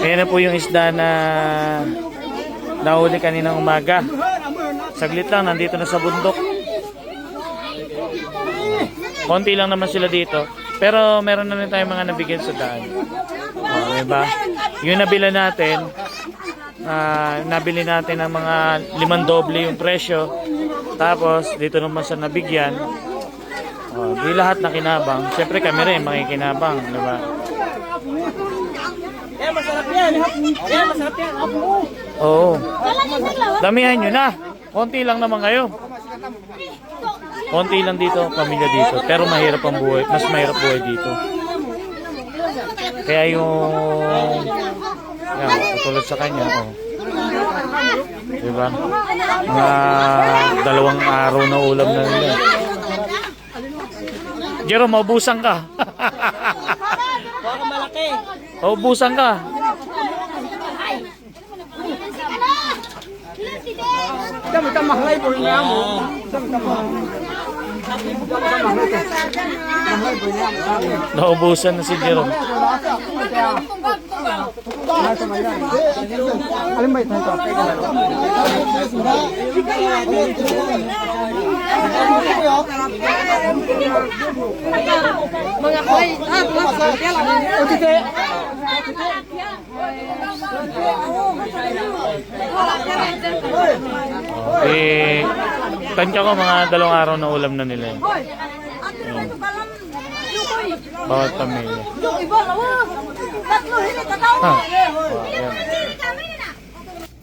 Ayan na po yung isda na nahuli kaninang umaga. Saglit lang, nandito na sa bundok. Konti lang naman sila dito. Pero meron na rin tayong mga nabigyan sa daan. O, diba? Yung nabili natin, nabili natin ng mga 5 doble yung presyo. Tapos, dito naman sa nabigyan. O, di lahat na kinabang. Siyempre kami rin, makikinabang. Diba? Masarap yan. Masarap yan. Oo. Damihan nyo na. Konti lang naman kayo. Konti lang dito, pamilya dito. Pero mahirap ang buhay. Mas mahirap buhay dito. Kaya yung... Yan, katulad sa kanya, oh. Diba? Mga 2 araw na ulam na nila. Jero, maubusan ka. Baka malaki. Maubusan ka. Kita mahlay po niya mo. Naubusan na si Jero. Alin ba ito? Mga koy. Eh, tansya ko mga 2 araw na ulam na nila. Bawat pamilya.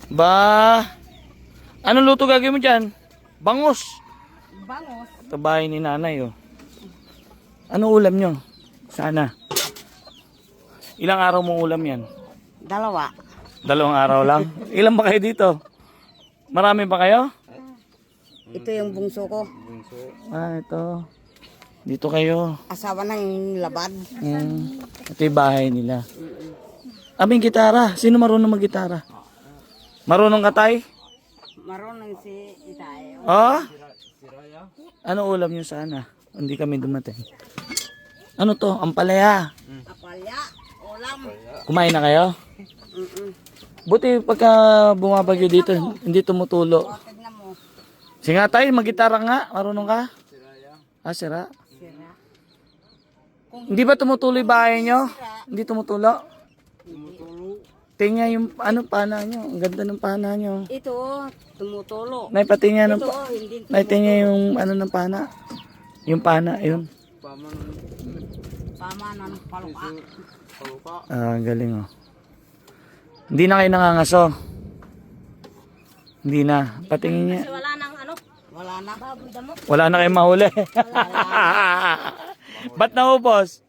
Ba, anong luto gagawin mo dyan? Bangus. Bangos. Ito bahay ni nanay, oh. Ano ulam nyo? Sana. Ilang araw mong ulam yan? 2. 2 araw lang? Ilan ba kayo dito? Marami ba kayo? Ito yung bungso ko. Ah, ito. Dito kayo. Asawa ng labad. Ito yung bahay nila. Aming gitara. Sino marunong mag-gitara? Marunong ka, tay? Marunong si Itay. Ah? Ano ulam nyo sana? Hindi kami dumating. Ano to? Ampalaya. Apalya. Ulam. Kumain na kayo? Buti pagka bumabagyo dito, hindi tumutulo. Tignan mo. Sige nga tayo, mag-gitara nga. Marunong ka? Ah, sira. Sira. Hindi ba tumutulo yung bahay nyo? Hindi tumutulo? Tingnan yung pana nyo. Ang ganda ng pana nyo. Ito, tumutulo. Naipatingnan ng Ito, hindi naitingnan yung ng pana. Yung pana, yun. Tama ng paluka. Ah, galing oh. Hindi na kayo nangangaso. Hindi na. Patingin niya. Kasi wala nang ano? Wala na. Baboy damo. Wala na kayong mahuli. Ba't naubos?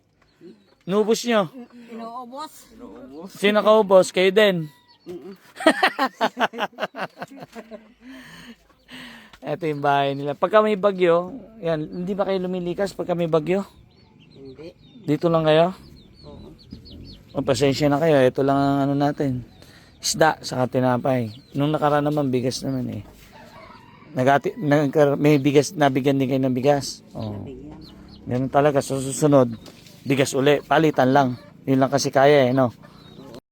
Nubos nyo? Inuubos. Sino nakaubos? Kayo din. Ito yung bahay nila. Pagka may bagyo, yan, hindi ba kayo lumilikas pagka may bagyo? Hindi. Dito lang kayo? Oo. O, pasensya na kayo. Ito lang ang ano natin. Isda, saka tinapay. Nung nakaraan naman, bigas naman eh. May bigas, nabigyan din kayo ng bigas. Oh. Ganun talaga. So, susunod, bigas uli. Palitan lang. Yun lang kasi kaya eh, no?